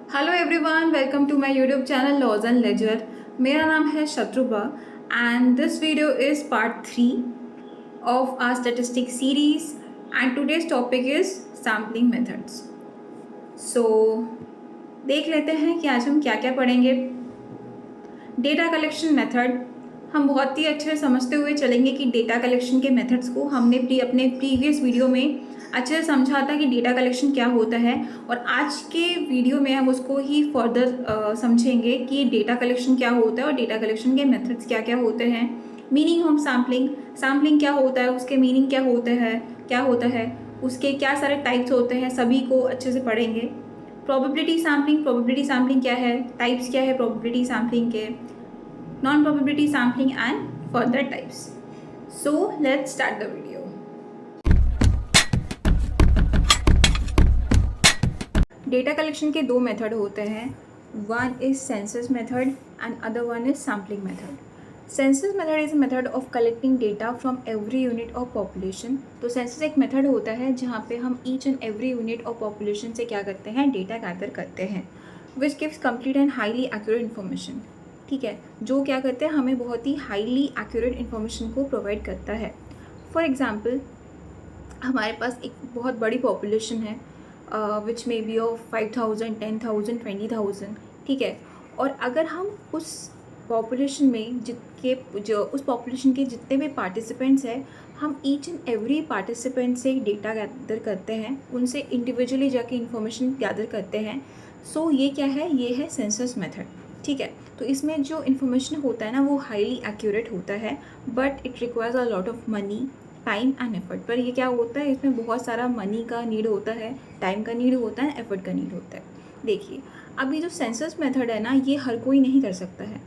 Hello everyone, welcome to my YouTube channel laws and ledger. मेरा नाम है Shatruba and this video is part 3 of our statistic series and today's topic is sampling methods. So देख लेते हैं कि आज हम क्या क्या पढ़ेंगे। डेटा कलेक्शन मेथड हम बहुत ही अच्छे से समझते हुए चलेंगे कि डेटा कलेक्शन के मेथड्स को हमने अपने प्रीवियस वीडियो में अच्छे से समझा था कि डेटा कलेक्शन क्या होता है, और आज के वीडियो में हम उसको ही फर्दर समझेंगे कि डेटा कलेक्शन क्या होता है और डेटा कलेक्शन के मेथड्स क्या क्या होते हैं। मीनिंग ऑफ सैम्पलिंग क्या होता है, उसके मीनिंग क्या होता है, उसके क्या सारे टाइप्स होते हैं, सभी को अच्छे से पढ़ेंगे। प्रोबेबिलिटी सैम्पलिंग क्या है, टाइप्स क्या है प्रोबेबिलिटी सैम्पलिंग के, non probability sampling and further types. So let's start the video. Data collection के दो मेथड होते हैं, one is census method and other one is sampling method. Census method is a method of collecting data from every unit of population. तो census एक method होता है जहाँ पे हम each and every unit of population से क्या करते हैं, डेटा गैदर करते हैं, which gives complete and highly accurate information. ठीक है, जो क्या करते हैं, हमें बहुत ही हाईली एक्यूरेट इन्फॉर्मेशन को प्रोवाइड करता है। फॉर एग्जाम्पल, हमारे पास एक बहुत बड़ी पॉपुलेशन है विच मे बी ऑफ 5,000, 10,000, 20,000। ठीक है, और अगर हम उस पॉपुलेशन में उस पॉपुलेशन के जितने भी पार्टिसिपेंट्स हैं, हम ईच एंड एवरी पार्टिसिपेंट से डेटा गैदर करते हैं, उनसे इंडिविजुअली जाके इंफॉर्मेशन गैदर करते हैं। सो ये क्या है, ये है सेंसस मेथड। ठीक है, तो इसमें जो इन्फॉर्मेशन होता है ना, वो हाईली एक्यूरेट होता है, but it requires a lot of money, time and effort. पर ये क्या होता है, इसमें बहुत सारा मनी का नीड होता है, टाइम का नीड होता है, एफर्ट का नीड होता है। देखिए, अब ये जो सेंसस मेथड है ना, ये हर कोई नहीं कर सकता है,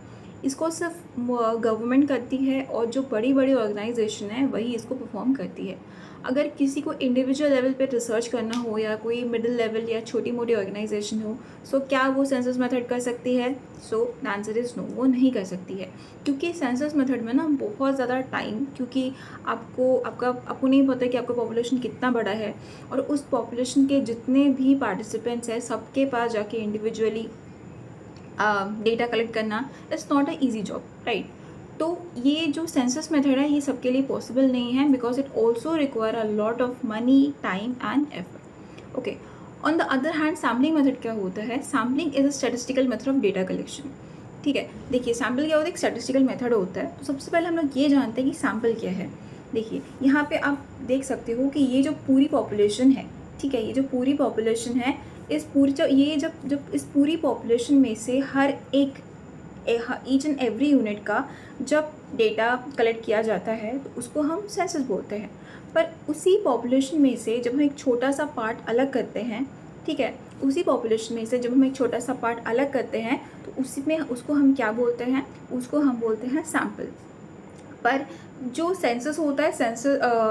इसको सिर्फ गवर्नमेंट करती है, और जो बड़ी बड़ी ऑर्गेनाइजेशन है वही इसको परफॉर्म करती है। अगर किसी को इंडिविजुअल लेवल पे रिसर्च करना हो, या कोई मिडिल लेवल या छोटी मोटी ऑर्गेनाइजेशन हो, सो क्या वो सेंसस मेथड कर सकती है? So the answer is no, वो नहीं कर सकती है, क्योंकि सेंसस मेथड में ना बहुत ज़्यादा टाइम, क्योंकि आपको नहीं पता कि आपका पॉपुलेशन कितना बड़ा है, और उस पॉपुलेशन के जितने भी पार्टिसिपेंट्स हैं सबके पास जाके इंडिविजुअली डेटा कलेक्ट करना is not a easy job, right. तो ये जो सेंसस मेथड है, ये सबके लिए पॉसिबल नहीं है, because it also require a lot of money, time and effort. Okay, on the other hand sampling method क्या होता है? Sampling is a statistical method of data collection. ठीक है, देखिए सैम्पल क्या होता है, एक स्टैटिस्टिकल मेथड होता है। तो सबसे पहले हम लोग ये जानते हैं कि सैम्पल क्या है। देखिए यहाँ पे आप देख सकते हो कि ये जो पूरी पॉपुलेशन है, ठीक है, ये जो पूरी पॉपुलेशन है, इस पूरी जब इस पूरी पॉपुलेशन में से हर एक ईच एंड एवरी यूनिट का जब डेटा कलेक्ट किया जाता है, तो उसको हम सेंसस बोलते हैं। पर उसी पॉपुलेशन में से जब हम एक छोटा सा पार्ट अलग करते हैं, ठीक है, उसी पॉपुलेशन में से जब हम एक छोटा सा पार्ट अलग करते हैं, तो उसी में उसको हम क्या बोलते हैं, उसको हम बोलते हैं सैम्पल। पर जो सेंसस होता है,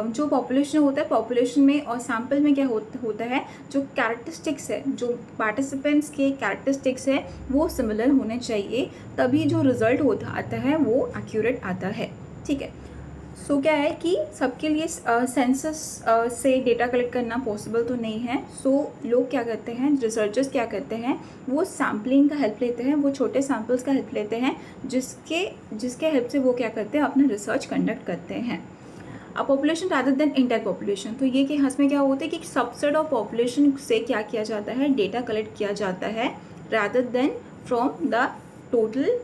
जो पॉपुलेशन होता है, पॉपुलेशन में और सैम्पल में क्या होता है, जो कैरेक्टरिस्टिक्स है, जो पार्टिसिपेंट्स के कैरेक्टरिस्टिक्स है, वो सिमिलर होने चाहिए, तभी जो रिजल्ट आता है वो एक्यूरेट आता है। ठीक है, सो क्या है कि सबके लिए सेंसस से डेटा कलेक्ट करना पॉसिबल तो नहीं है। सो लोग क्या करते हैं, रिसर्चर्स क्या करते हैं, वो सैम्पलिंग का हेल्प लेते हैं, वो छोटे सैम्पल्स का हेल्प लेते हैं, जिसके हेल्प से वो क्या करते हैं, अपना रिसर्च कंडक्ट करते हैं। A population rather than entire population, तो ये कि इसमें क्या होता है कि सबसेट ऑफ पॉपुलेशन से क्या किया जाता है, डेटा कलेक्ट किया जाता है, rather than from the total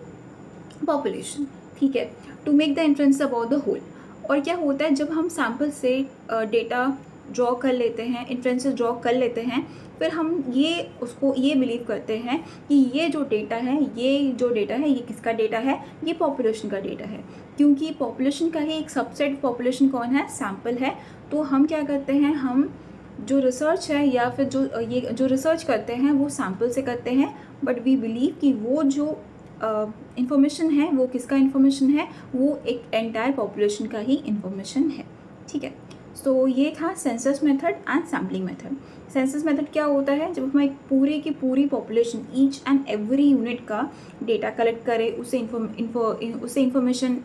population. ठीक है, to make the inference about the whole. और क्या होता है, जब हम सैम्पल से डेटा ड्रॉ कर लेते हैं, इन्फ्रेंसेस ड्रॉ कर लेते हैं, फिर हम ये बिलीव करते हैं कि ये जो डेटा है, ये किसका डेटा है, ये पॉपुलेशन का डेटा है, क्योंकि पॉपुलेशन का ही एक सबसेट पॉपुलेशन कौन है, सैम्पल है। तो हम क्या करते हैं, हम जो रिसर्च है या फिर जो रिसर्च करते हैं वो सैम्पल से करते हैं, बट वी बिलीव कि वो जो इन्फॉर्मेशन है, वो किसका इन्फॉर्मेशन है, वो एक एंटायर पॉपुलेशन का ही इन्फॉर्मेशन है। ठीक है, सो ये था census method and sampling method. Census method क्या होता है, जब हम एक पूरे की पूरी population, each and every unit का डेटा कलेक्ट करें, उससे इन्फॉर्मेशन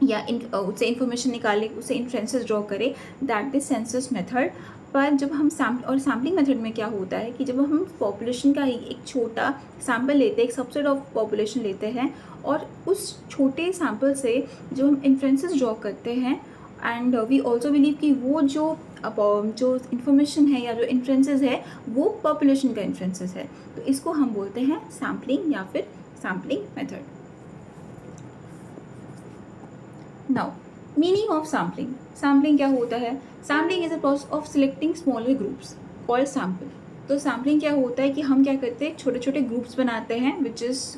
या उससे इन्फॉर्मेशन निकाले, उससे इन्फ्रेंसेस ड्रॉ करे, दैट इज सेंसस मेथड। पर जब हम सैम्पलिंग मेथड में क्या होता है कि जब हम पॉपुलेशन का ही एक छोटा सैम्पल लेते हैं, एक सबसेट ऑफ पॉपुलेशन लेते हैं, और उस छोटे सैम्पल से जो हम इन्फ्रेंसेस ड्रॉ करते हैं, एंड वी ऑल्सो बिलीव कि वो जो इन्फॉर्मेशन है या जो इन्फ्रेंसेस है वो पॉपुलेशन का इन्फ्रेंसेस है, तो इसको हम बोलते हैं सैम्पलिंग या फिर sampling method. Now meaning of sampling. Sampling क्या होता है? Sampling is a process of selecting smaller groups called sample. तो सैम्पलिंग क्या होता है कि हम क्या करते हैं, छोटे छोटे ग्रुप्स बनाते हैं which is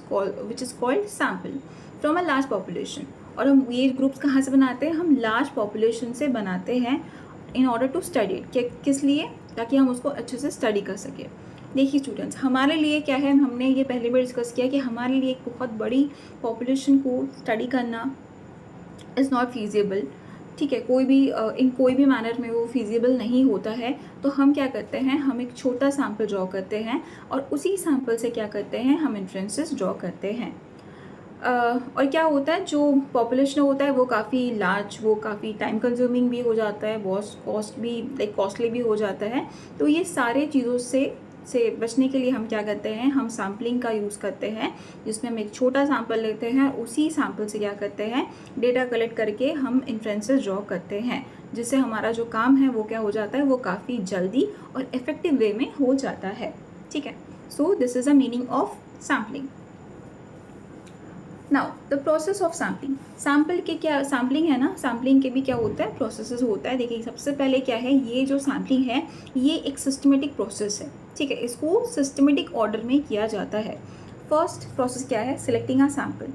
called sample from a large population. और हम ये ग्रुप्स कहाँ से बनाते हैं? हम लार्ज पॉपुलेशन से बनाते हैं in order to study it. किस लिए? ताकि हम उसको अच्छे से स्टडी कर सकें. देखिए स्टूडेंट्स, हमारे लिए क्या है, हमने ये पहले भी डिस्कस किया कि हमारे लिए एक बहुत बड़ी पॉपुलेशन को स्टडी करना इज़ नॉट फीजिबल. ठीक है, कोई भी मैनर में वो फीजिबल नहीं होता है. तो हम क्या करते हैं, हम एक छोटा सैम्पल ड्रॉ करते हैं और उसी सैम्पल से क्या करते हैं, हम इन्फ्रेंसेस ड्रॉ करते हैं. और क्या होता है, जो पॉपुलेशन होता है वो काफ़ी लार्ज, वो काफ़ी टाइम कंज्यूमिंग भी हो जाता है, बहुत कॉस्टली भी हो जाता है. तो ये सारे चीज़ों से बचने के लिए हम क्या करते हैं, हम सैम्पलिंग का यूज़ करते हैं, जिसमें हम एक छोटा सैम्पल लेते हैं, उसी सैम्पल से क्या करते हैं, डेटा कलेक्ट करके हम इन्फ्रेंसेस ड्रॉ करते हैं, जिससे हमारा जो काम है वो क्या हो जाता है, वो काफ़ी जल्दी और इफ़ेक्टिव वे में हो जाता है. ठीक है, so this is a meaning of sampling. Now the process of sampling. Sampling है ना, सैम्पलिंग के भी क्या होता है, प्रोसेसेस होता है. देखिए सबसे पहले क्या है, ये जो सैम्पलिंग है ये एक सिस्टमेटिक प्रोसेस है. ठीक है, इसको सिस्टमेटिक ऑर्डर में किया जाता है. फर्स्ट प्रोसेस क्या है, सिलेक्टिंग अ सैम्पल.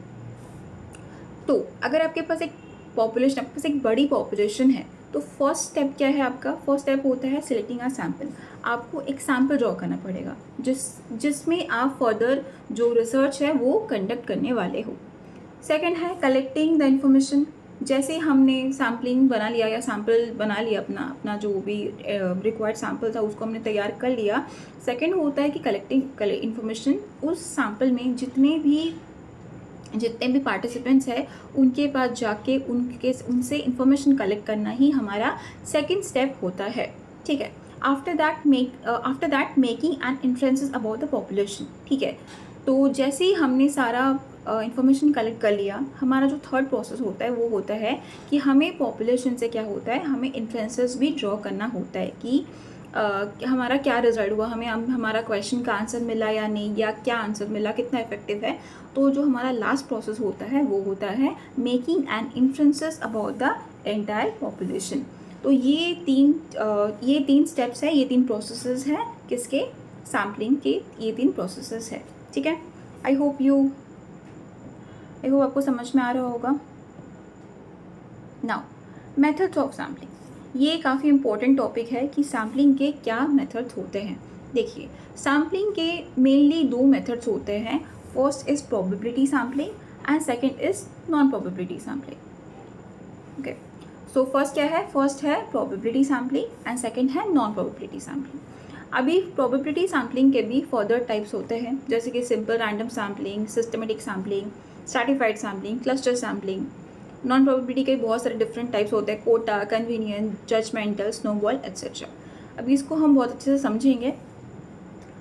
तो अगर आपके पास एक बड़ी पॉपुलेशन है, तो फर्स्ट स्टेप क्या है आपका, फर्स्ट स्टेप होता है सिलेक्टिंग अ सैम्पल. आपको एक सैम्पल ड्रॉ करना पड़ेगा जिसमें आप फर्दर जो रिसर्च है वो कंडक्ट करने वाले हो. सेकंड है कलेक्टिंग द इंफॉर्मेशन. जैसे हमने सैम्पलिंग बना लिया या सैम्पल बना लिया, अपना जो भी रिक्वायर्ड सैम्पल था उसको हमने तैयार कर लिया. सेकंड होता है कि कलेक्टिंग इन्फॉर्मेशन. उस सैम्पल में जितने भी पार्टिसिपेंट्स हैं उनके पास जाके उनसे इंफॉर्मेशन कलेक्ट करना ही हमारा सेकंड स्टेप होता है. ठीक है, after that making an inferences about the population. ठीक है, तो जैसे ही हमने सारा इंफॉर्मेशन कलेक्ट कर लिया, हमारा जो थर्ड प्रोसेस होता है वो होता है कि हमें पॉपुलेशन से क्या होता है, हमें इन्फ्रेंसेस भी ड्रॉ करना होता है कि हमारा क्या रिजल्ट हुआ, हमारा क्वेश्चन का आंसर मिला या नहीं, या क्या आंसर मिला, कितना इफेक्टिव है. तो जो हमारा लास्ट प्रोसेस होता है वो होता है making an inferences about the entire population. तो ये तीन स्टेप्स है, ये तीन प्रोसेसेस हैं किसके, सैम्पलिंग के. ये तीन प्रोसेसेस है. ठीक है, आई होप आपको समझ में आ रहा होगा. Now methods of sampling. ये काफ़ी इंपॉर्टेंट टॉपिक है कि सैम्पलिंग के क्या मेथड्स होते हैं. देखिए सैम्पलिंग के मेनली दो मेथड्स होते हैं. First is probability sampling and second is non probability sampling. Okay, so first क्या है, फर्स्ट है प्रोबेबिलिटी सैम्पलिंग एंड सेकंड है नॉन प्रोबेबिलिटी सैम्पलिंग. अभी प्रोबेबिलिटी सैम्पलिंग के भी फर्दर टाइप्स होते हैं, जैसे कि simple random sampling, systematic sampling, stratified sampling, cluster sampling. Non probability के बहुत सारे डिफरेंट टाइप्स होते हैं, quota, convenient, judgemental, snowball etcetera. अभी इसको हम बहुत अच्छे से समझेंगे.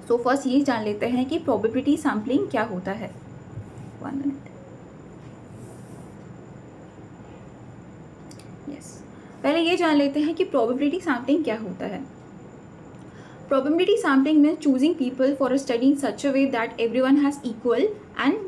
सो फर्स्ट ये जान लेते हैं कि प्रोबेबिलिटी सैम्पलिंग क्या होता है. 1 मिनट. यस, पहले ये जान लेते हैं कि प्रोबेबिलिटी सैम्पलिंग क्या होता है. Probability sampling means choosing people for a study in such a way that everyone has equal and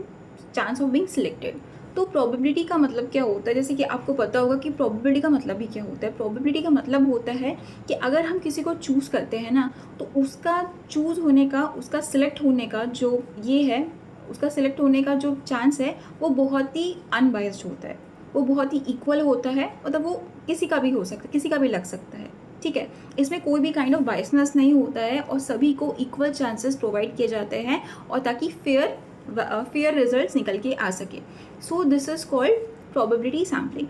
chance of being selected. तो probability का मतलब क्या होता है, जैसे कि आपको पता होगा कि probability का मतलब भी क्या होता है. probability का मतलब होता है कि अगर हम किसी को चूज़ करते हैं ना, तो उसका चूज़ होने का, उसका सिलेक्ट होने का जो ये है, उसका सिलेक्ट होने का जो चांस है वो बहुत ही अनबायस्ड होता है, वो बहुत ही इक्वल होता है. मतलब वो किसी का भी हो सकता है, किसी का भी लग सकता है. ठीक है, इसमें कोई भी काइंड ऑफ बायसनेस नहीं होता है और सभी को इक्वल चांसेस प्रोवाइड किए जाते हैं और ताकि फेयर रिजल्ट्स निकल के आ सके. So this is called probability sampling.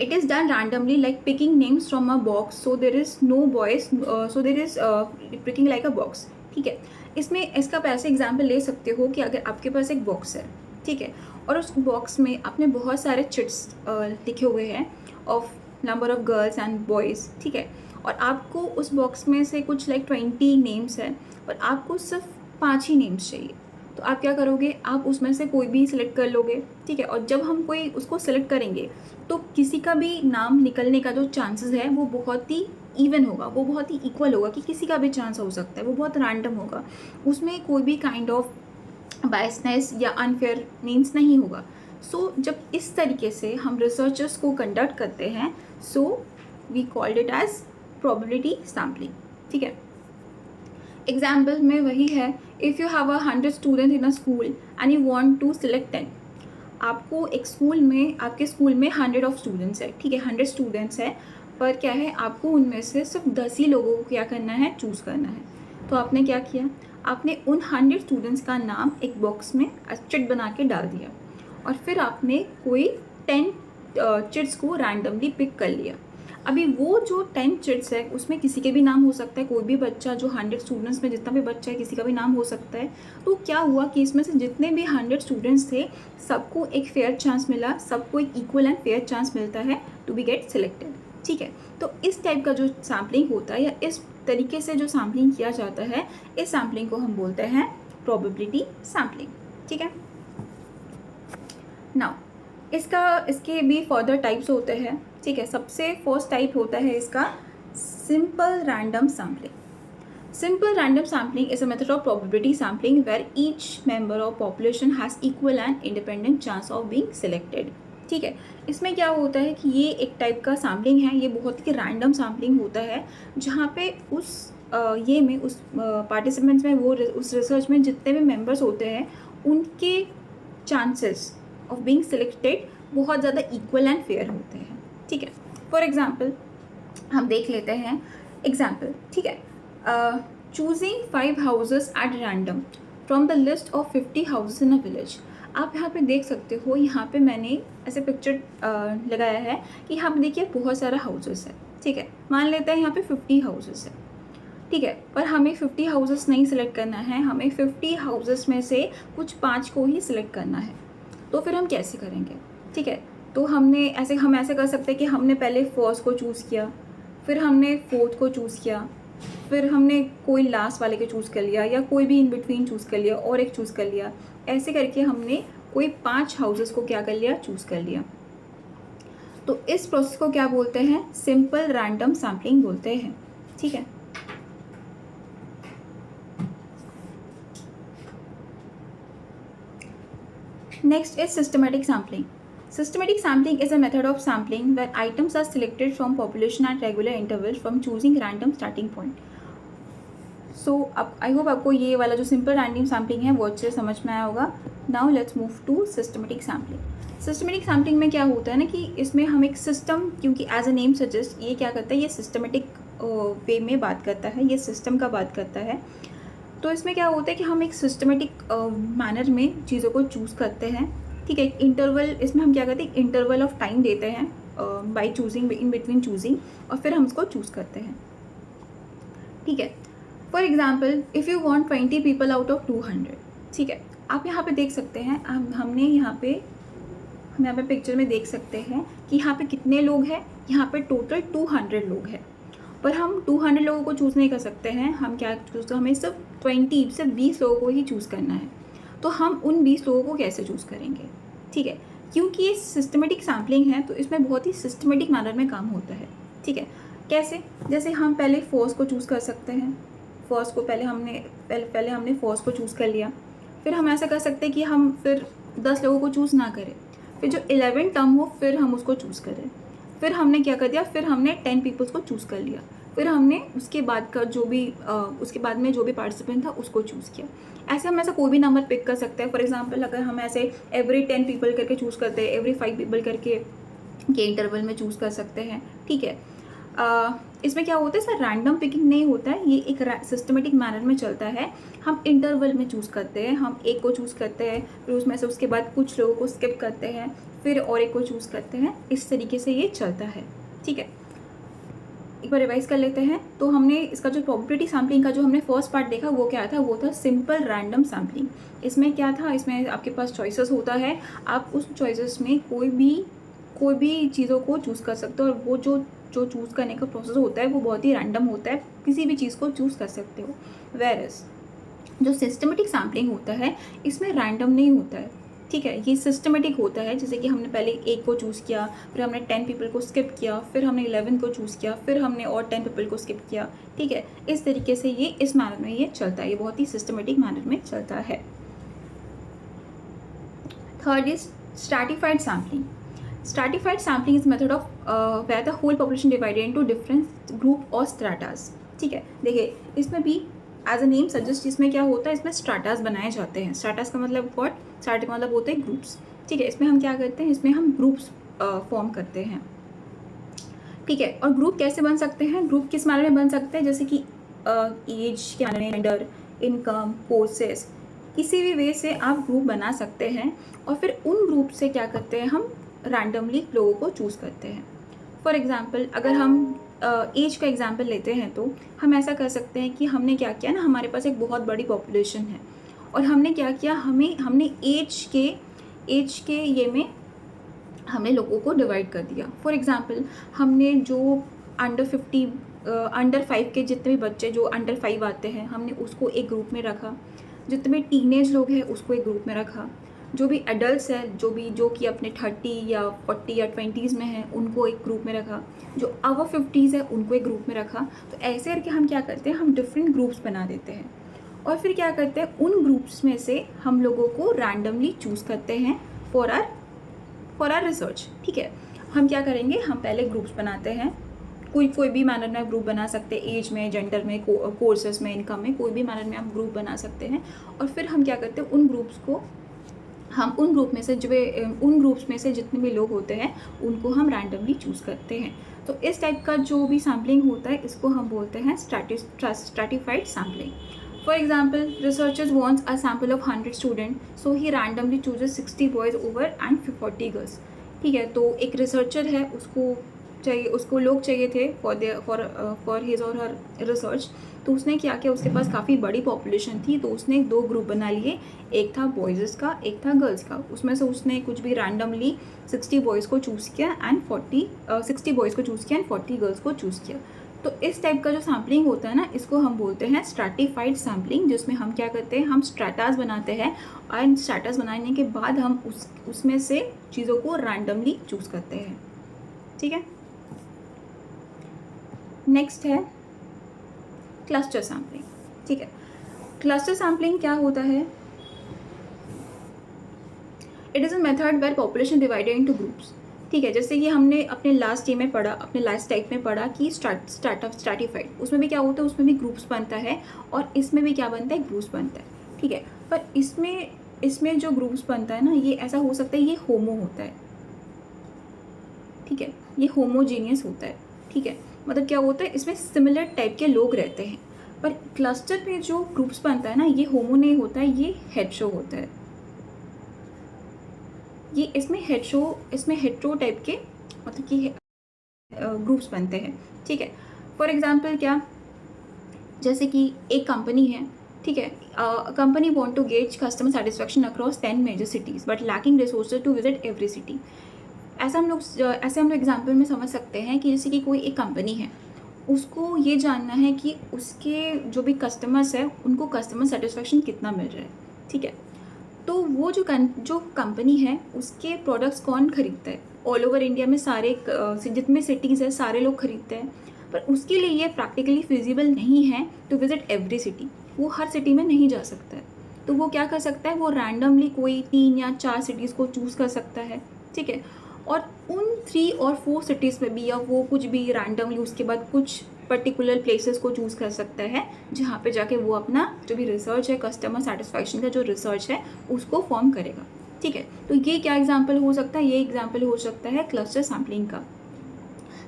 It is done randomly like picking names from a box. So there is no voice, so there is picking like a box. ठीक है, इसमें इसका आप ऐसे एग्जाम्पल ले सकते हो कि अगर आपके पास एक बॉक्स है, ठीक है, और उस बॉक्स में आपने बहुत सारे चिट्स लिखे हुए हैं of number of girls and boys. ठीक है, और आपको उस बॉक्स में से कुछ लाइक 20 नेम्स है और आपको सिर्फ 5 ही नेम्स चाहिए, तो आप क्या करोगे, आप उसमें से कोई भी सिलेक्ट कर लोगे, ठीक है। और जब हम कोई उसको सिलेक्ट करेंगे तो किसी का भी नाम निकलने का जो चांसेस है वो बहुत ही इवन होगा, वो बहुत ही इक्वल होगा, कि किसी का भी चांस हो सकता है, वो बहुत रैंडम होगा, उसमें कोई भी काइंड ऑफ बायसनेस या अनफेयर मीन्स नहीं होगा। सो जब इस तरीके से हम रिसर्चर्स को कंडक्ट करते हैं, so we called it as probability sampling, ठीक है। एग्जाम्पल में वही है, if you have 100 student in a school and you want to select 10, आपको एक स्कूल में, आपके स्कूल में 100 ऑफ स्टूडेंट्स है, ठीक है, 100 स्टूडेंट्स है, पर क्या है, आपको उनमें से सिर्फ 10 ही लोगों को क्या करना है, चूज़ करना है। तो आपने क्या किया, आपने उन 100 स्टूडेंट्स का नाम एक बॉक्स में चिट बना के डाल दिया और फिर आपने कोई 10 चिट्स को रैंडमली पिक कर लिया। अभी वो जो 10 चिट्स है उसमें किसी के भी नाम हो सकता है, कोई भी बच्चा, जो 100 स्टूडेंट्स में जितना भी बच्चा है किसी का भी नाम हो सकता है। तो क्या हुआ कि इसमें से जितने भी 100 स्टूडेंट्स थे सबको एक फेयर चांस मिला, सबको एक इक्वल एंड फेयर चांस मिलता है टू बी गेट सिलेक्टेड, ठीक है। तो इस टाइप का जो सैम्पलिंग होता है या इस तरीके से जो सैम्पलिंग किया जाता है, इस सैम्पलिंग को हम बोलते हैं प्रोबेबिलिटी सैम्पलिंग, ठीक है। नाउ इसके भी फर्दर टाइप्स होते हैं, ठीक है। सबसे फर्स्ट टाइप होता है इसका simple random sampling. Simple random sampling is a method of probability sampling where each member of population has equal and independent chance of being selected, ठीक है। इसमें क्या होता है कि ये एक टाइप का सैम्पलिंग है, ये बहुत ही रैंडम सैम्पलिंग होता है, जहाँ पे उस पार्टिसिपेंट्स में, वो उस रिसर्च में जितने भी मेंबर्स होते हैं उनके चांसेस ऑफ बीइंग सिलेक्टेड बहुत ज़्यादा इक्वल एंड फेयर होते हैं, ठीक है। फॉर एग्जाम्पल हम देख लेते हैं एग्जाम्पल, ठीक है। Choosing 5 houses at random from the list of 50 houses in a village. आप यहाँ पे देख सकते हो, यहाँ पे मैंने ऐसे पिक्चर लगाया है कि यहाँ पे देखिए बहुत सारा हाउसेस है, ठीक है। मान लेते हैं यहाँ पे 50 हाउसेस है, ठीक है, पर हमें 50 हाउसेस नहीं सिलेक्ट करना है, हमें 50 हाउसेस में से कुछ 5 को ही सिलेक्ट करना है। तो फिर हम कैसे करेंगे, ठीक है। तो हम ऐसे कर सकते हैं कि हमने पहले फर्स्ट को चूज़ किया, फिर हमने फोर्थ को चूज़ किया, फिर हमने कोई लास्ट वाले को चूज़ कर लिया, या कोई भी इन बिटवीन चूज़ कर लिया और एक चूज़ कर लिया। ऐसे करके हमने कोई 5 हाउसेस को क्या कर लिया, चूज़ कर लिया। तो इस प्रोसेस को क्या बोलते हैं, सिंपल रैंडम सैम्पलिंग बोलते हैं, ठीक है। Next is systematic sampling. Systematic sampling is a method of sampling where items are selected from population at regular intervals from choosing random starting point. So I hope आपको ये वाला जो simple random sampling है वो अच्छे से समझ में आया होगा। Now let's move to systematic sampling. Systematic sampling में क्या होता है ना कि इसमें हम एक सिस्टम, क्योंकि एज अ नेम सजेस्ट ये क्या करता है, ये सिस्टमेटिक वे में बात करता है, ये सिस्टम का बात करता है। तो इसमें क्या होता है कि हम एक सिस्टमेटिक मैनर में चीज़ों को चूज़ करते हैं, ठीक है। एक इंटरवल, इसमें हम क्या करते हैं, इंटरवल ऑफ टाइम देते हैं by choosing, in between choosing, और फिर हम उसको चूज़ करते हैं, ठीक है। For example if you want 20 people out of 200, ठीक है। आप यहाँ पे देख सकते हैं, हम यहाँ पे पिक्चर में देख सकते हैं कि यहाँ पे कितने लोग हैं, यहाँ पे टोटल 200 लोग हैं, पर हम 200 लोगों को चूज़ नहीं कर सकते हैं। हम क्या चूज़, हमें सिर्फ 20 लोगों को ही चूज़ करना है। तो हम उन 20 लोगों को कैसे चूज़ करेंगे, ठीक है। क्योंकि ये सिस्टमेटिक सैम्पलिंग है तो इसमें बहुत ही सिस्टमेटिक मैनर में काम होता है, ठीक है। कैसे, जैसे हम पहले फर्स्ट को चूज़ कर सकते हैं, फर्स्ट को पहले हमने फर्स्ट को चूज़ कर लिया। फिर हम ऐसा कर सकते हैं कि हम फिर 10 लोगों को चूज़ ना करें, फिर जो 11 टर्म हो फिर हम उसको चूज़ करें। फिर हमने क्या कर दिया, फिर हमने 10 पीपल्स को चूज़ कर लिया, फिर हमने उसके बाद का उसके बाद में जो भी पार्टिसिपेंट था उसको चूज़ किया। ऐसे हम ऐसा कोई भी नंबर पिक कर सकते हैं। फॉर एग्जांपल अगर हम ऐसे एवरी 10 पीपल करके चूज़ करते हैं, एवरी 5 पीपल करके के इंटरवल में चूज़ कर सकते हैं, ठीक है। इसमें क्या होता है, सर रैंडम पिकिंग नहीं होता है, ये एक सिस्टमेटिक मैनर में चलता है। हम इंटरवल में चूज़ करते हैं, हम एक को चूज़ करते हैं, फिर उसमें से उसके बाद कुछ लोगों को स्किप करते हैं, फिर और एक को चूज़ करते हैं। इस तरीके से ये चलता है, ठीक है। एक बार रिवाइज कर लेते हैं। तो हमने इसका जो प्रोबेबिलिटी सैम्पलिंग का जो हमने फर्स्ट पार्ट देखा वो क्या था, वो था सिंपल रैंडम सैम्पलिंग। इसमें क्या था, इसमें आपके पास चॉइसेस होता है, आप उस चॉइसेस में कोई भी चीज़ों को चूज़ कर सकते हो, और वो जो जो चूज़ करने का प्रोसेस होता है वो बहुत ही रैंडम होता है, किसी भी चीज़ को चूज़ कर सकते हो। वेयरएज़ जो सिस्टमेटिक सैम्पलिंग होता है इसमें रैंडम नहीं होता है, ठीक है, ये सिस्टमेटिक होता है। जैसे कि हमने पहले एक को चूज़ किया, फिर हमने 10 पीपल को स्किप किया, फिर हमने 11 को चूज़ किया, फिर हमने और 10 पीपल को स्किप किया, ठीक है। इस तरीके से ये इस मैनर में ये चलता है, ये बहुत ही सिस्टमेटिक मैनर में चलता है। Third is stratified sampling. Stratified sampling is method of where the whole population divided into different group or stratas, ठीक है। देखिए इसमें भी एज अ नेम सजेस्ट इसमें क्या होता है, इसमें स्ट्राटास बनाए जाते हैं। स्ट्राटास का मतलब व्हाट, स्ट्राटा का मतलब होते हैं ग्रुप्स, ठीक है। इसमें हम क्या करते हैं, इसमें हम ग्रुप्स फॉर्म करते हैं, ठीक है। और ग्रुप कैसे बन सकते हैं, ग्रुप किस माने में बन सकते हैं, जैसे कि एज के माने में, जेंडर, इनकम, कोर्सेस, किसी भी वे से आप ग्रुप बना सकते हैं। और फिर उन ग्रुप से क्या करते हैं, हम रैंडमली लोगों को चूज़ करते हैं। फॉर एग्ज़ाम्पल अगर हम एज का एग्ज़ाम्पल लेते हैं तो हम ऐसा कर सकते हैं कि हमने क्या किया ना, हमारे पास एक बहुत बड़ी पॉपुलेशन है और हमने क्या किया, हमने एज के ये में हमने लोगों को डिवाइड कर दिया। फॉर एग्ज़ाम्पल हमने जो अंडर 5 के जितने भी बच्चे जो अंडर 5 आते हैं हमने उसको एक ग्रुप में रखा, जितने टीनेज लोग हैं उसको एक ग्रुप में रखा, जो भी एडल्ट्स है जो कि अपने 30 या 40 या 20s में हैं उनको एक ग्रुप में रखा, जो अवर 50s है उनको एक ग्रुप में रखा। तो ऐसे करके हम क्या करते हैं, हम डिफरेंट ग्रुप्स बना देते हैं और फिर क्या करते हैं, उन ग्रुप्स में से हम लोगों को रैंडमली चूज़ करते हैं फॉर आर रिसर्च, ठीक है। हम क्या करेंगे, हम पहले ग्रुप्स बनाते हैं, कोई भी मैनर में आप ग्रुप बना सकते हैं, एज में, जेंडर में, कोर्सेस में, इनकम में, कोई भी मैनर में आप ग्रुप बना सकते हैं। और फिर हम क्या करते हैं, उन ग्रुप्स में से जितने भी लोग होते हैं उनको हम रैंडमली चूज़ करते हैं। तो इस टाइप का जो भी सैम्पलिंग होता है इसको हम बोलते हैं stratified sampling. For example researchers wants a sample of 100 student, so he randomly chooses 60 boys over and 40 girls, ठीक है। तो एक रिसर्चर है, उसको लोग चाहिए थे फॉर हिज और हर रिसर्च। तो उसने क्या किया, उसके पास काफ़ी बड़ी पॉपुलेशन थी, तो उसने 2 ग्रुप बना लिए, एक था बॉयज़ का, एक था गर्ल्स का। उसमें से उसने कुछ भी रैंडमली 60 बॉयज़ को चूज़ किया एंड 40 गर्ल्स को चूज़ किया। तो इस टाइप का जो सैम्पलिंग होता है ना, इसको हम बोलते हैं स्ट्रैटिफाइड सैम्पलिंग, जिसमें हम क्या करते हैं, हम स्ट्रैटास बनाते हैं और स्ट्रैटास बनाने के बाद हम उसमें से चीज़ों को रैंडमली चूज़ करते हैं, ठीक है। नेक्स्ट है क्लस्टर सैम्पलिंग, ठीक है। क्लस्टर सैम्पलिंग क्या होता है, it is a method where population divided into groups, ठीक है। जैसे कि हमने अपने लास्ट टाइप में पढ़ा कि स्ट्रैटिफाइड, उसमें भी क्या होता है, उसमें भी ग्रुप्स बनता है और इसमें भी क्या बनता है, ग्रुप्स बनता है, ठीक है। पर इसमें जो ग्रुप्स बनता है ना, ये ऐसा हो सकता है ये होमो होता है, ठीक है, ये होमोजीनियस होता है, ठीक है। मतलब क्या होता है, इसमें सिमिलर टाइप के लोग रहते हैं। पर क्लस्टर में जो ग्रुप्स बनता है ना, ये होमो नहीं होता है, ये हेटेरो होता है। ये इसमें हेटेरो टाइप के मतलब कि ग्रुप्स बनते हैं, ठीक है। फॉर एग्जांपल क्या, जैसे कि एक कंपनी है, ठीक है, company want to gauge customer satisfaction across 10 major cities but lacking resources to visit every city. ऐसे हम लोग एग्जाम्पल में समझ सकते हैं कि जैसे कि कोई एक कंपनी है, उसको ये जानना है कि उसके जो भी कस्टमर्स हैं उनको कस्टमर सेटिस्फैक्शन कितना मिल रहा है, ठीक है। तो वो जो कंपनी है उसके प्रोडक्ट्स कौन खरीदता है, ऑल ओवर इंडिया में सारे जितने सिटीज़ है सारे लोग खरीदते हैं। पर उसके लिए ये प्रैक्टिकली फिजिबल नहीं है टू विजिट एवरी सिटी, वो हर सिटी में नहीं जा सकता है। तो वो क्या कर सकता है, वो रैंडमली कोई 3 या 4 सिटीज़ को चूज़ कर सकता है, ठीक है। और उन 3 और 4 सिटीज़ में भी या वो कुछ भी रैंडमली उसके बाद कुछ पर्टिकुलर प्लेसेस को चूज़ कर सकता है, जहाँ पे जाके वो अपना जो भी रिसर्च है, कस्टमर सेटिस्फैक्शन का जो रिसर्च है उसको फॉर्म करेगा, ठीक है। तो ये क्या एग्जाम्पल हो सकता है, ये एग्जाम्पल हो सकता है क्लस्टर सैम्पलिंग का।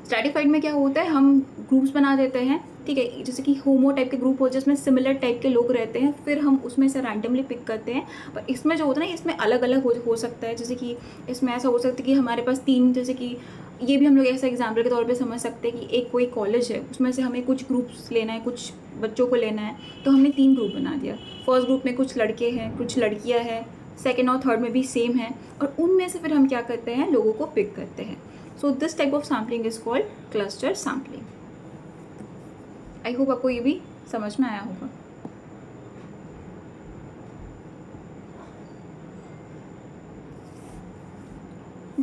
स्ट्रैटिफाइड में क्या होता है, हम ग्रुप्स बना देते हैं, ठीक है, जैसे कि होमो टाइप के ग्रुप हो जिसमें सिमिलर टाइप के लोग रहते हैं, फिर हम उसमें से रैंडमली पिक करते हैं। पर इसमें जो होता है ना, इसमें अलग अलग हो सकता है। जैसे कि इसमें ऐसा हो सकता है कि हमारे पास 3, जैसे कि ये भी हम लोग ऐसा एग्जाम्पल के तौर पे समझ सकते हैं कि एक कोई कॉलेज है, उसमें से हमें कुछ ग्रुप्स लेना है, कुछ बच्चों को लेना है, तो हमने 3 ग्रुप बना दिया। फर्स्ट ग्रुप में कुछ लड़के हैं, कुछ लड़कियाँ हैं, सेकेंड और थर्ड में भी सेम है, और उनमें से फिर हम क्या करते हैं, लोगों को पिक करते हैं। So this type of sampling is called cluster sampling. I hope आपको ये भी समझ में आया होगा।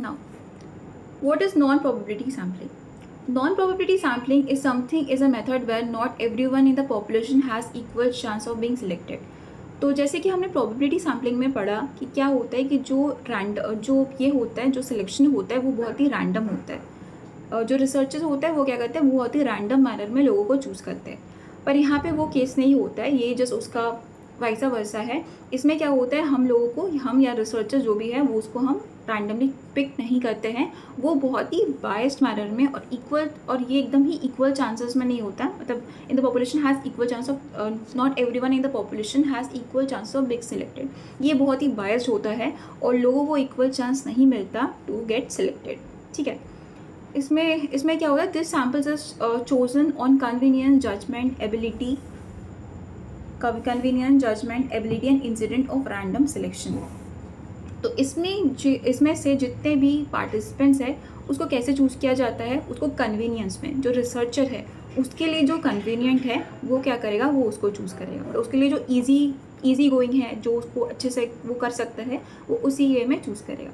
Now, what is non-probability sampling? Non-probability sampling is a method where not everyone in the population has equal chance of being selected. तो जैसे कि हमने probability sampling में पढ़ा कि क्या होता है कि जो ये होता है, जो सिलेक्शन होता है वो बहुत ही रैंडम होता है। जो रिसर्चर्स होता है वो क्या करते हैं, वो बहुत ही रैंडम मैनर में लोगों को चूज़ करते हैं। पर यहाँ पे वो केस नहीं होता है, ये जस्ट उसका वैसा वर्सा है। इसमें क्या होता है, हम लोगों को, हम या रिसर्चर जो भी है वो उसको हम रैंडमली पिक नहीं करते हैं, वो बहुत ही बायस्ड मैनर में और इक्वल, और ये एकदम ही इक्वल चांसेस में नहीं होता है। मतलब in the population has equal chance of, not everyone in the population has equal chance of being selected. ये बहुत ही बायस्ड होता है और लोगों को इक्वल चांस नहीं मिलता टू गेट सिलेक्टेड। ठीक है, इसमें क्या होता है, this samples is chosen on convenience judgement ability and incident of random selection. तो इसमें से जितने भी पार्टिसिपेंट्स हैं उसको कैसे चूज़ किया जाता है, उसको कन्वीनियंस में, जो रिसर्चर है उसके लिए जो कन्वीनियंट है वो क्या करेगा, वो उसको चूज़ करेगा। और उसके लिए जो ईजी गोइंग है, जो उसको अच्छे से वो कर सकता है, वो उसी वे में चूज़ करेगा।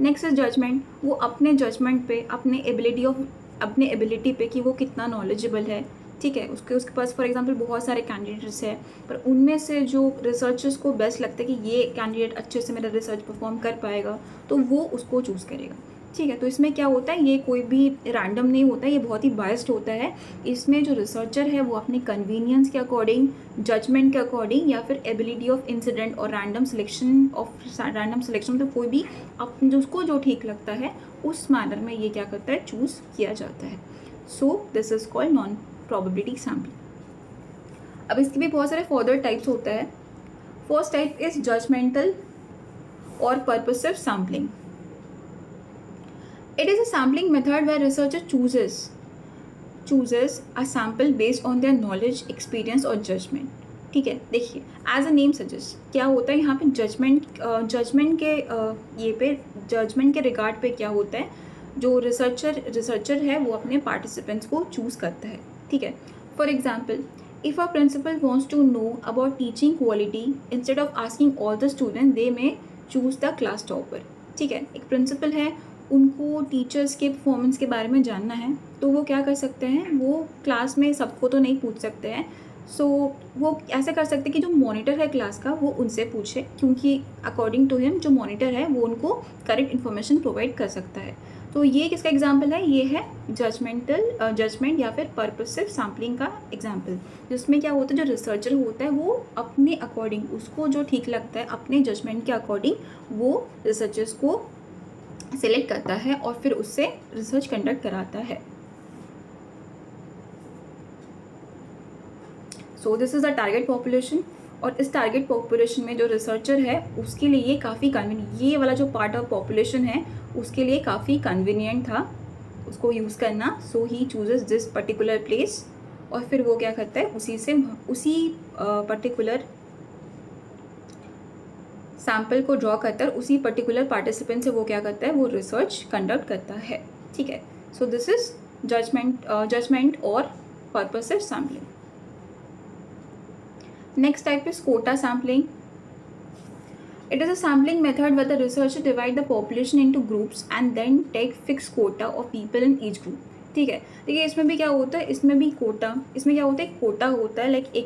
Next is judgement. वो अपने जजमेंट पे, अपने एबिलिटी पे कि वो कितना नॉलेजेबल है। ठीक है, उसके पास फॉर एग्जांपल बहुत सारे कैंडिडेट्स हैं, पर उनमें से जो रिसर्चर्स को बेस्ट लगता है कि ये कैंडिडेट अच्छे से मेरा रिसर्च परफॉर्म कर पाएगा, तो वो उसको चूज़ करेगा। ठीक है, तो इसमें क्या होता है, ये कोई भी रैंडम नहीं होता है, ये बहुत ही बायस्ड होता है। इसमें जो रिसर्चर है वो अपने कन्वीनियंस के अकॉर्डिंग, जजमेंट के अकॉर्डिंग, या फिर एबिलिटी ऑफ इंसिडेंट और रैंडम सिलेक्शन तो कोई भी अपने उसको जो ठीक लगता है उस मैनर में ये क्या करता है, चूज़ किया जाता है। So this is called non probability sampling. अब इसके भी बहुत सारे फर्दर टाइप्स होता है। फर्स्ट टाइप इज जजमेंटल और purposive sampling. It is a sampling method where researcher chooses a sample based on their knowledge, experience और judgment. ठीक है, देखिए एज अ नेम सजेस्ट क्या होता है यहाँ पे, जजमेंट के रिगार्ड पे क्या होता है, जो रिसर्चर है वो अपने पार्टिसिपेंट्स को चूज़ करता है। ठीक है, for example, if a principal wants to know about teaching quality instead of asking all the student, they may choose the class topper. ठीक है, एक प्रिंसिपल है, उनको टीचर्स के परफॉर्मेंस के बारे में जानना है, तो वो क्या कर सकते हैं, वो क्लास में सबको तो नहीं पूछ सकते हैं। सो वो ऐसा कर सकते हैं कि जो मॉनिटर है क्लास का वो उनसे पूछे, क्योंकि अकॉर्डिंग टू हिम जो मॉनिटर है वो उनको करेक्ट इन्फॉर्मेशन प्रोवाइड कर सकता है। तो ये किसका एग्जाम्पल है, ये है जजमेंट या फिर पर्पसिव सैम्पलिंग का एग्जाम्पल, जिसमें क्या होता है, जो रिसर्चर होता है वो अपने अकॉर्डिंग, उसको जो ठीक लगता है अपने जजमेंट के अकॉर्डिंग वो रिसर्चर्स को सिलेक्ट करता है और फिर उससे रिसर्च कंडक्ट कराता है। So this is a target population, और इस टारगेट पॉपुलेशन में जो रिसर्चर है उसके लिए ये काफ़ी कन्वीनियंट, ये वाला जो पार्ट ऑफ पॉपुलेशन है उसके लिए काफ़ी कन्वीनियंट था उसको यूज़ करना। So he chooses this particular place, और फिर वो क्या करता है, उसी पर्टिकुलर सैम्पल को ड्रॉ करता है, उसी पर्टिकुलर पार्टिसिपेंट से वो क्या करता है, वो रिसर्च कंडक्ट करता है। ठीक है, सो दिस इज जजमेंट और purposive sampling. Next type is quota sampling. It is a sampling method where the researcher divide the population into groups and then take fixed quota of people in each group. ठीक है, देखिए इसमें भी क्या होता है, इसमें क्या होता है, कोटा होता है, लाइक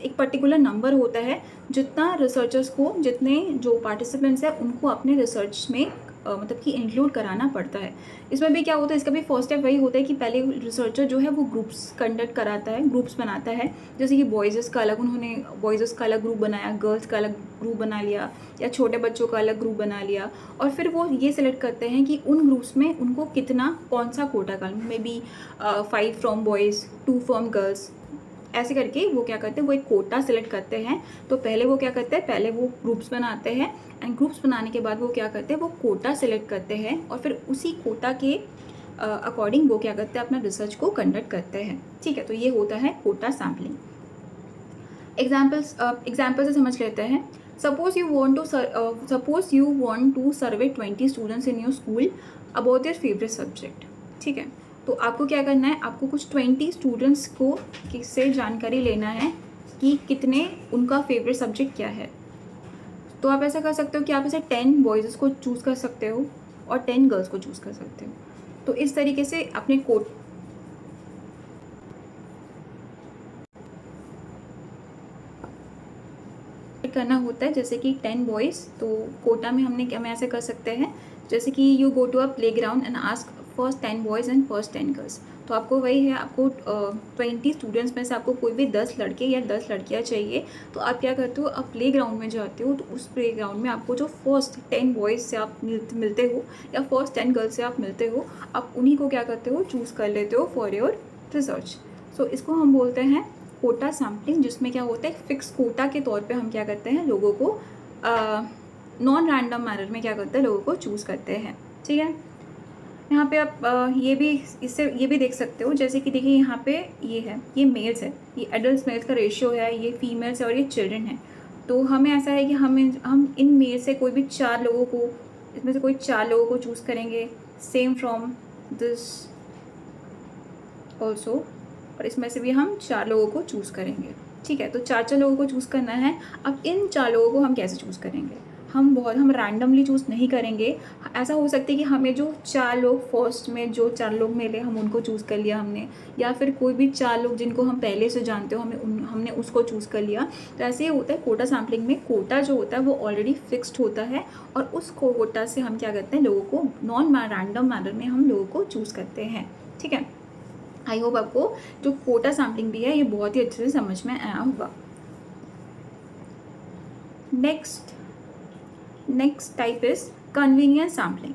एक पर्टिकुलर नंबर होता है, जितना रिसर्चर्स को, जितने जो पार्टिसिपेंट्स हैं उनको अपने रिसर्च में मतलब कि इंक्लूड कराना पड़ता है। इसमें भी क्या होता है, इसका भी फर्स्ट स्टेप वही होता है कि पहले रिसर्चर जो है वो ग्रुप्स कंडक्ट कराता है, ग्रुप्स बनाता है, जैसे कि बॉयज़ का अलग ग्रुप बनाया, गर्ल्स का अलग ग्रुप बना लिया, या छोटे बच्चों का अलग ग्रुप बना लिया, और फिर वो ये सिलेक्ट करते हैं कि उन ग्रुप्स में उनको कितना, कौन सा कोटा का, may be 5 from boys, 2 from girls, ऐसे करके वो क्या करते हैं, वो एक कोटा सिलेक्ट करते हैं। तो पहले वो क्या करते हैं, पहले वो ग्रुप्स बनाते हैं, एंड ग्रुप्स बनाने के बाद वो क्या करते हैं, वो कोटा सिलेक्ट करते हैं, और फिर उसी कोटा के अकॉर्डिंग वो क्या करते हैं, अपना रिसर्च को कंडक्ट करते हैं। ठीक है, तो ये होता है कोटा सैम्पलिंग। एग्जाम्पल से समझ लेते हैं। Suppose you want to survey 20 students in your school about their favourite subject, ठीक है। तो आपको क्या करना है, आपको कुछ 20 स्टूडेंट्स को किससे जानकारी लेना है कि कितने उनका फेवरेट सब्जेक्ट क्या है। तो आप ऐसा कर सकते हो कि आप ऐसे 10 बॉयज़ को चूज़ कर सकते हो और 10 गर्ल्स को चूज़ कर सकते हो। तो इस तरीके से अपने कोट करना होता है। जैसे कि 10 बॉयज़, तो कोटा में हम ऐसे कर सकते हैं, जैसे कि you go to a playground and ask first 10 boys and first 10 girls. तो आपको वही है, आपको 20 स्टूडेंट्स में से आपको कोई भी 10 लड़के या 10 लड़कियाँ चाहिए। तो आप क्या करते हो, आप प्ले ग्राउंड में जाते हो, तो उस प्ले ग्राउंड में आपको जो फर्स्ट 10 बॉयज़ से आप मिलते हो या फर्स्ट 10 गर्ल्स से आप मिलते हो, आप उन्हीं को क्या करते हो, चूज़ कर लेते हो फॉर योर रिसर्च। सो इसको हम बोलते हैं कोटा सैम्पलिंग, जिसमें क्या होता है, फिक्स कोटा के तौर पे हम क्या करते हैं, लोगों को नॉन रैंडम मैनर में क्या करते हैं, लोगों को चूज़ करते हैं, ठीक है। यहाँ पे आप ये भी देख सकते हो, जैसे कि देखिए यहाँ पे ये है, ये मेल्स है, ये एडल्ट मेल्स का रेशियो है, ये फीमेल्स है और ये चिल्ड्रन है। तो हमें ऐसा है कि हम इन मेल से कोई भी 4 लोगों को, इसमें से कोई 4 लोगों को चूज़ करेंगे, सेम फ्रॉम दिस ऑल्सो, और इसमें से भी हम 4 लोगों को चूज़ करेंगे, ठीक है। तो 4 लोगों को चूज़ करना है। अब इन 4 लोगों को हम कैसे चूज़ करेंगे, हम रैंडमली चूज़ नहीं करेंगे। ऐसा हो सकता है कि हमें जो 4 लोग फर्स्ट में जो 4 लोग मिले, हम उनको चूज़ कर लिया हमने, या फिर कोई भी 4 लोग जिनको हम पहले से जानते हो, हमने उसको चूज़ कर लिया। तो ऐसे ही होता है कोटा सैम्पलिंग में। कोटा जो होता है वो ऑलरेडी फिक्स्ड होता है, और उस कोटा से हम क्या करते हैं, लोगों को नॉन रैंडम मैनर में हम लोगों को चूज़ करते हैं, ठीक है। आई होप आपको जो कोटा सैम्पलिंग भी है ये बहुत ही अच्छे से समझ में आया होगा। Next type is convenience sampling.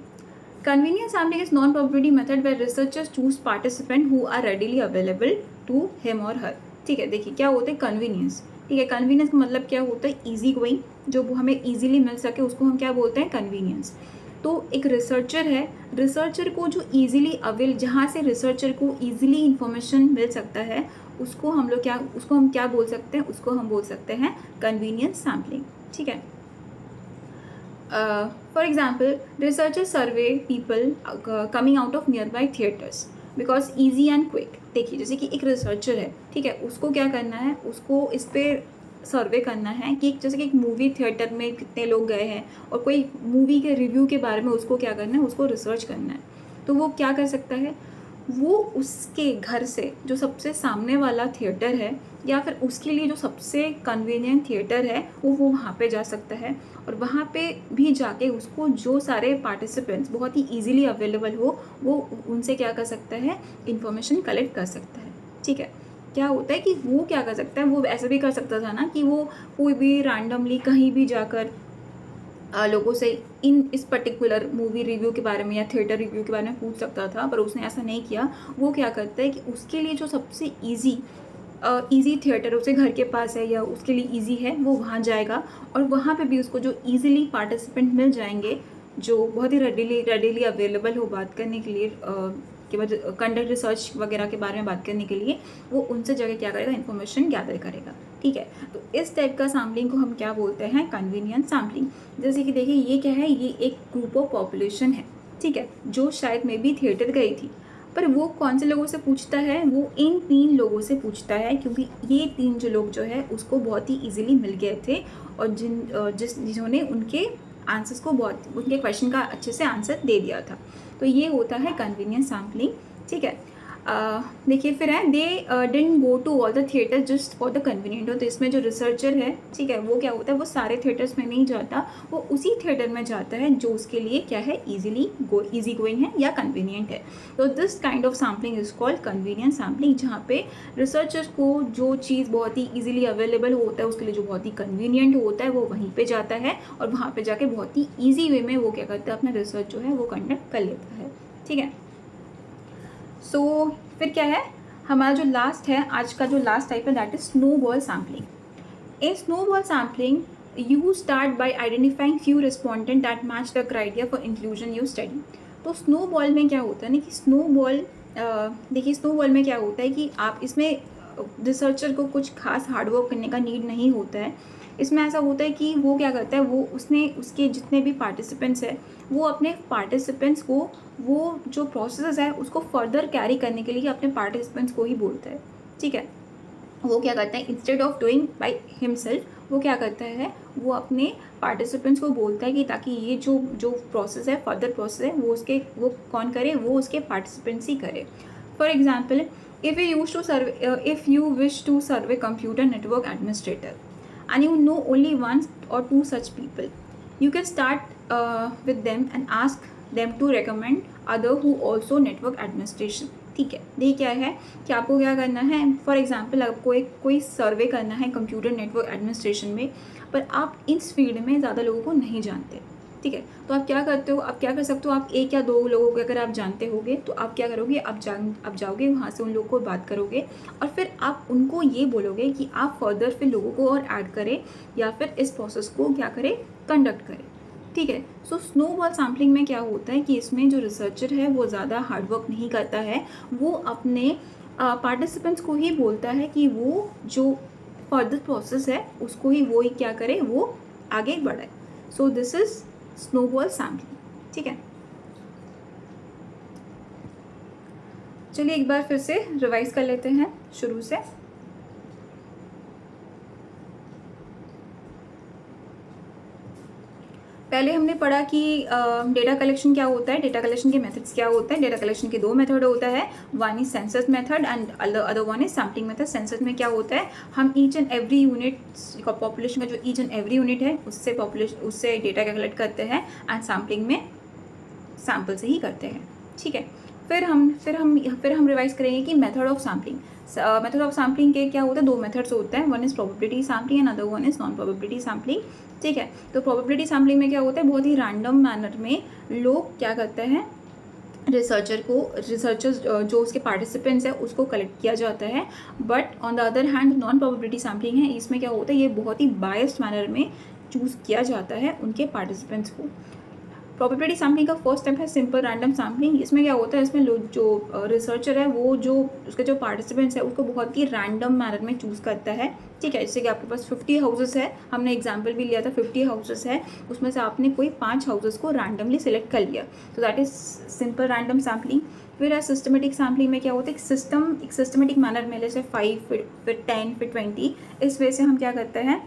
Convenience sampling is non-probability method where researchers choose participant who are readily available to him or her। ठीक है, देखिए क्या होता है कन्वीनियंस, ठीक है। कन्वीनियंस का मतलब क्या होता है, ईजी गोइंग, जो हमें ईजिली मिल सके उसको हम क्या बोलते हैं, कन्वीनियंस। तो एक रिसर्चर है, रिसर्चर को जो ईजिली जहाँ से रिसर्चर को ईजिली इंफॉर्मेशन मिल सकता है, उसको हम क्या बोल सकते हैं, उसको हम बोल सकते हैं कन्वीनियंस सैम्पलिंग, ठीक है। For example, researchers survey people coming out of nearby theaters because easy and quick। देखिए जैसे कि एक रिसर्चर है, ठीक है, उसको क्या करना है, उसको इस पर सर्वे करना है कि जैसे कि एक मूवी थिएटर में कितने लोग गए हैं, और कोई मूवी के रिव्यू के बारे में उसको क्या करना है, उसको रिसर्च करना है। तो वो क्या कर सकता है, वो उसके घर से जो सबसे सामने वाला थिएटर है, या फिर उसके लिए जो सबसे कन्वीनियंट थिएटर है, वो वहाँ पे जा सकता है, और वहाँ पे भी जाके उसको जो सारे पार्टिसिपेंट्स बहुत ही इजीली अवेलेबल हो, वो उनसे क्या कर सकता है, इन्फॉर्मेशन कलेक्ट कर सकता है, ठीक है। क्या होता है कि वो क्या कर सकता है, वो ऐसे भी कर सकता था ना कि वो कोई भी रैंडमली कहीं भी जाकर लोगों से इस पर्टिकुलर मूवी रिव्यू के बारे में या थिएटर रिव्यू के बारे में पूछ सकता था, पर उसने ऐसा नहीं किया। वो क्या करता है कि उसके लिए जो सबसे ईजी थिएटर उसके घर के पास है या उसके लिए ईजी है, वो वहाँ जाएगा, और वहाँ पे भी उसको जो ईजिली पार्टिसिपेंट मिल जाएंगे, जो बहुत ही रेडिली अवेलेबल हो बात करने के लिए, के बाद कंडक्ट रिसर्च वगैरह के बारे में बात करने के लिए, वो उनसे जगह क्या करेगा, इन्फॉर्मेशन गैदर करेगा, ठीक है। तो इस टाइप का सैम्पलिंग को हम क्या बोलते हैं, कन्वीनियंस सैम्पलिंग। जैसे कि देखिए ये क्या है, ये एक ग्रुप ऑफ पॉपुलेशन है, ठीक है, जो शायद मे बी थिएटर गई थी, पर वो कौन से लोगों से पूछता है, वो इन 3 लोगों से पूछता है, क्योंकि ये 3 जो लोग जो है उसको बहुत ही ईजिली मिल गए थे, और जिन्होंने उनके आंसर्स को उनके क्वेश्चन का अच्छे से आंसर दे दिया था। तो ये होता है कन्वीनियंस सैम्पलिंग, ठीक है। देखिए फिर है, they didn't go to all the theatre just for the convenient. तो इसमें जो रिसर्चर है, ठीक है, वो क्या होता है, वो सारे थिएटर्स में नहीं जाता, वो उसी थिएटर में जाता है जो उसके लिए क्या है, ईजी गोइंग है या कन्वीनियंट है। तो this kind of sampling is called convenience sampling, जहाँ पे रिसर्चर को जो चीज़ बहुत ही ईजिली अवेलेबल होता है, उसके लिए जो बहुत ही कन्वीनियंट होता है, वो वहीं पर जाता है, और वहाँ पर जाके बहुत ही ईजी वे में वो क्या करता है, अपना रिसर्च जो है वो कंडक्ट कर लेता है, ठीक है। सो फिर क्या है, हमारा जो लास्ट है, आज का जो लास्ट टाइप है, that is snowball sampling. In snowball sampling you start by identifying few respondent that match the criteria for inclusion you study. तो स्नोबॉल में क्या होता है ना कि देखिए स्नोबॉल में क्या होता है कि आप इसमें रिसर्चर को कुछ खास हार्डवर्क करने का नीड नहीं होता है, इसमें ऐसा होता है कि वो क्या करता है, वो उसके जितने भी पार्टिसिपेंट्स हैं वो अपने पार्टिसिपेंट्स को, वो जो प्रोसेस है उसको फर्दर कैरी करने के लिए अपने पार्टिसिपेंट्स को ही बोलता है, ठीक है। वो क्या करता है, instead of doing by himself, वो क्या करता है, वो अपने पार्टिसिपेंट्स को बोलता है कि ताकि ये जो प्रोसेस है, फर्दर प्रोसेस है, वो कौन करे, वो उसके पार्टिसिपेंट्स ही करे। For example, if you wish to serve a computer network administrator and you know only one or two such people, you can start with them and ask them to recommend other who also network administration, ठीक है। ये क्या है कि आपको क्या करना है, फॉर एग्जांपल आपको कोई सर्वे करना है कंप्यूटर नेटवर्क एडमिनिस्ट्रेशन में, पर आप इस फील्ड में ज़्यादा लोगों को नहीं जानते, ठीक है। तो आप क्या करते हो, आप क्या कर सकते हो, आप एक या दो लोगों को अगर आप जानते होगे तो आप क्या करोगे, आप जाओगे वहाँ से, उन लोगों को बात करोगे और फिर आप उनको ये बोलोगे कि आप फर्दर फिर लोगों को और ऐड करें या फिर इस प्रोसेस को क्या करें, कंडक्ट करें, ठीक है। सो स्नोबॉल सैम्पलिंग में क्या होता है कि इसमें जो रिसर्चर है वो ज़्यादा हार्डवर्क नहीं करता है, वो अपने पार्टिसिपेंट्स को ही बोलता है कि वो जो फर्दर प्रोसेस है उसको ही वो ही क्या करे, वो आगे बढ़ाए। So this is snowball sampling, ठीक है। चलिए एक बार फिर से रिवाइज कर लेते हैं शुरू से। पहले हमने पढ़ा कि डेटा कलेक्शन क्या होता है, डेटा कलेक्शन के मेथड्स क्या होते हैं। डेटा कलेक्शन के दो मेथड होता है, one is census method and other one is sampling method. Census में क्या होता है, हम each and every unit population का जो ईच एंड एवरी यूनिट है उससे डेटा कलेक्ट करते हैं एंड सैम्पलिंग में सैम्पल से ही करते हैं, ठीक है। फिर हम रिवाइज करेंगे कि method of sampling. Method of sampling के क्या होता है, दो मेथड्स होते हैं, one is probability sampling and other one is non probability sampling, ठीक है। तो प्रोबेबिलिटी सैम्पलिंग में क्या होता है, बहुत ही रैंडम मैनर में लोग क्या करते हैं, रिसर्चर्स जो उसके पार्टिसिपेंट्स हैं उसको कलेक्ट किया जाता है। But on the other hand non probability sampling है, इसमें क्या होता है, ये बहुत ही बायस्ड मैनर में चूज़ किया जाता है उनके पार्टिसिपेंट्स को। प्रोबेबिलिटी सैम्पलिंग का फर्स्ट स्टेप है सिंपल रैंडम सैम्पलिंग। इसमें क्या होता है, इसमें जो रिसर्चर है वो जो उसके जो पार्टिसिपेंट्स है उसको बहुत ही रैंडम मैनर में चूज़ करता है, ठीक है। जैसे कि आपके पास 50 हाउसेस है, हमने एग्जांपल भी लिया था, 50 हाउसेस है, उसमें से आपने कोई 5 हाउसेस को रैंडमली सिलेक्ट कर लिया, तो that is simple random sampling. फिर है सिस्टमेटिक सैम्पलिंग में क्या होता है, एक सिस्टमेटिक मैनर में, जैसे 5 फिर 10 फिर 20, इस वजह से हम क्या करते हैं,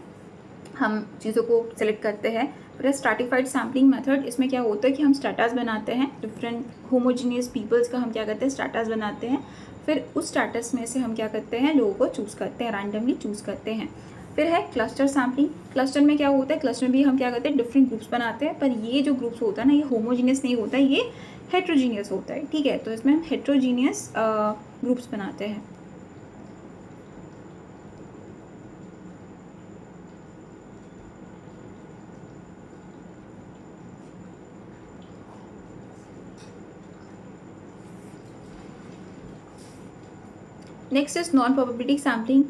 हम चीज़ों को सिलेक्ट करते हैं। फिर स्ट्रैटिफाइड सैम्पलिंग मेथड, इसमें क्या होता है कि हम स्ट्रैटास बनाते हैं, डिफरेंट होमोजीनियस पीपल्स का हम क्या करते हैं, स्ट्रैटास बनाते हैं। फिर उस स्ट्रैटस में से हम क्या करते हैं, लोगों को चूज़ करते हैं, रैंडमली चूज़ करते हैं। फिर है क्लस्टर सैम्पलिंग। क्लस्टर में क्या होता है, क्लस्टर में भी हम क्या करते हैं, डिफरेंट ग्रुप्स बनाते हैं, पर ये जो ग्रुप्स होता है ना, ये होमोजीनियस नहीं होता है, ये हेट्रोजीनियस होता है, ठीक है। तो इसमें हम हेट्रोजीनियस ग्रुप्स बनाते हैं। Next is non probability sampling.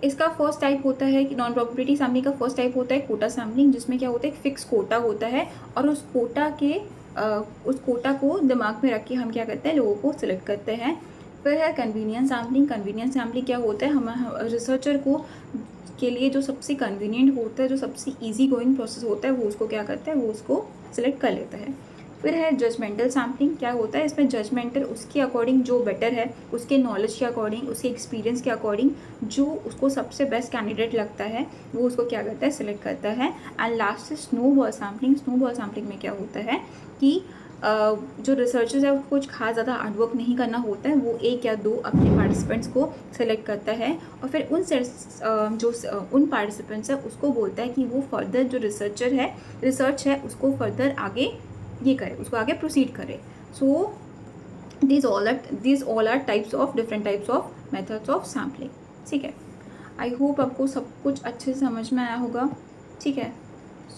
इसका फर्स्ट टाइप होता है कि नॉन प्रोबेबिलिटी सैम्पलिंग का फर्स्ट टाइप होता है कोटा सैम्पलिंग, जिसमें क्या होता है, एक फिक्स कोटा होता है और उस कोटा को दिमाग में रख के हम क्या करते हैं, लोगों को सिलेक्ट करते हैं। फिर है कन्वीनियंस सैम्पलिंग। कन्वीनियंस सैम्पलिंग क्या होता है, हम रिसर्चर को के लिए जो सबसे कन्वीनियंट होता है, जो सबसे ईजी गोइंग प्रोसेस होता है, वो उसको क्या करता है, वो उसको सिलेक्ट कर लेता है। फिर है जजमेंटल सैम्पलिंग। क्या होता है, इसमें जजमेंटल उसके अकॉर्डिंग जो बेटर है, उसके नॉलेज के अकॉर्डिंग, उसके एक्सपीरियंस के अकॉर्डिंग जो उसको सबसे बेस्ट कैंडिडेट लगता है, वो उसको क्या करता है, सिलेक्ट करता है। And last is snowball sampling. Snowball sampling में क्या होता है कि जो रिसर्चर्स है उसको कुछ खास ज़्यादा हार्डवर्क नहीं करना होता है, वो एक या दो अपने पार्टिसिपेंट्स को सेलेक्ट करता है और फिर उन पार्टिसिपेंट्स है उसको बोलता है कि वो फर्दर जो रिसर्च है उसको फर्दर आगे ये करे, उसको आगे प्रोसीड करे। सो these all are different types of methods of sampling, ठीक है। आई होप आपको सब कुछ अच्छे से समझ में आया होगा, ठीक है।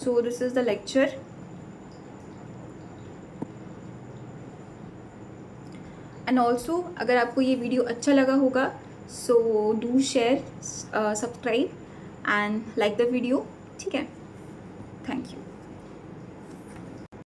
So this is the lecture. And also अगर आपको ये वीडियो अच्छा लगा होगा, so do share, subscribe and like the video, ठीक है। Thank you.